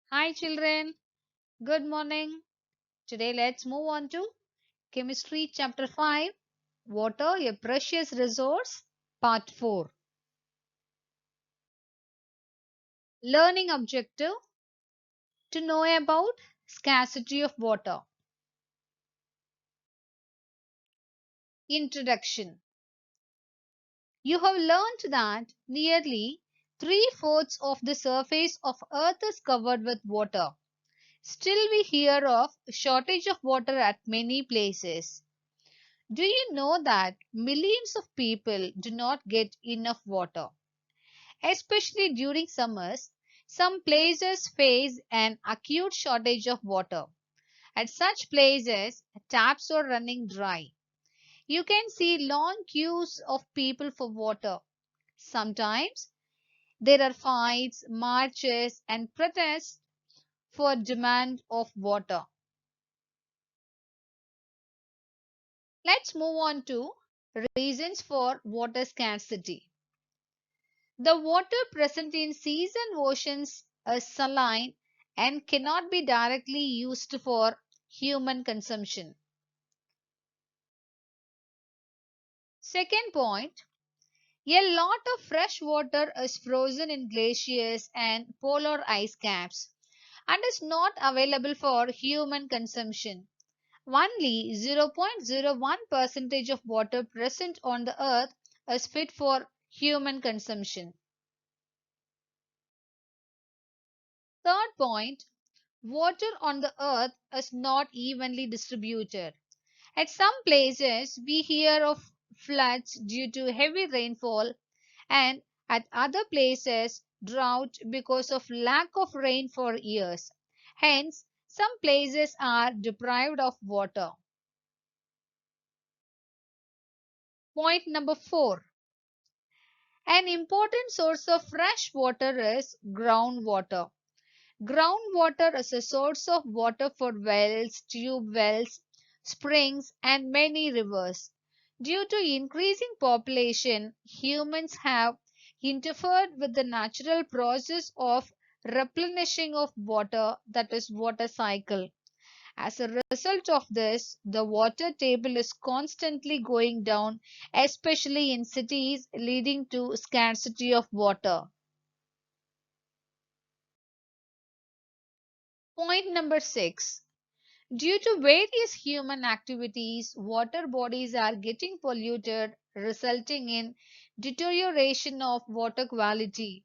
Hi children, good morning. Today let's move on to Chemistry Chapter 5, Water, a Precious Resource, Part 4. Learning objective to know about scarcity of water. Introduction. You have learned that nearly three-fourths of the surface of Earth is covered with water. Still we hear of shortage of water at many places. Do you know that millions of people do not get enough water? Especially during summers, some places face an acute shortage of water. At such places, taps are running dry. You can see long queues of people for water. Sometimes there are fights, marches, and protests for demand of water. Let's move on to reasons for water scarcity. The water present in seas and oceans is saline and cannot be directly used for human consumption. Second point, a lot of fresh water is frozen in glaciers and polar ice caps and is not available for human consumption. Only 0.01% of water present on the earth is fit for human consumption. Third point, water on the earth is not evenly distributed. At some places, we hear of floods due to heavy rainfall, and at other places, drought because of lack of rain for years. Hence, some places are deprived of water. Point number 4. An important source of fresh water is groundwater. Groundwater is a source of water for wells, tube wells, springs, and many rivers. Due to increasing population, humans have interfered with the natural process of replenishing of water, that is water cycle. As a result of this, the water table is constantly going down, especially in cities, leading to scarcity of water. Point number 6. Due to various human activities, water bodies are getting polluted, resulting in deterioration of water quality.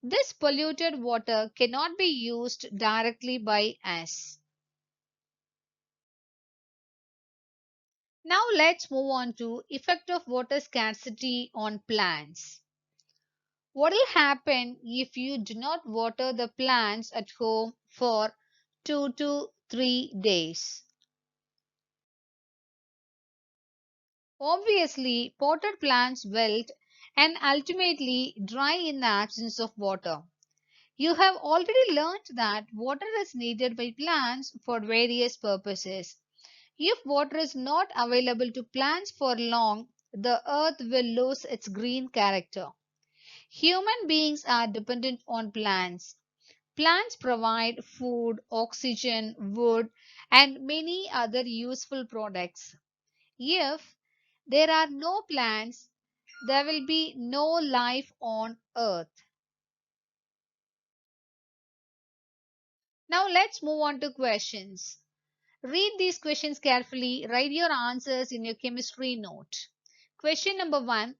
This polluted water cannot be used directly by us. Now let's move on to effect of water scarcity on plants. What will happen if you do not water the plants at home for 2 to 3 days? Obviously, potted plants wilt and ultimately dry in the absence of water. You have already learned that water is needed by plants for various purposes. If water is not available to plants for long, the earth will lose its green character. Human beings are dependent on plants. Plants provide food, oxygen, wood, and many other useful products. If there are no plants, there will be no life on earth. Now let's move on to questions. Read these questions carefully. Write your answers in your chemistry note. Question number 1.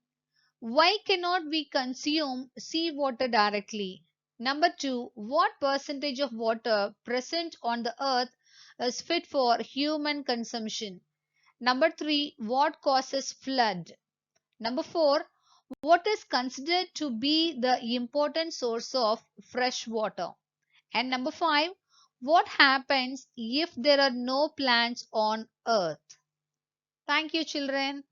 Why cannot we consume seawater directly? Number 2. What percentage of water present on the earth is fit for human consumption? Number 3. What causes flood? Number 4. What is considered to be the important source of fresh water? And number 5. What happens if there are no plants on earth? Thank you, children.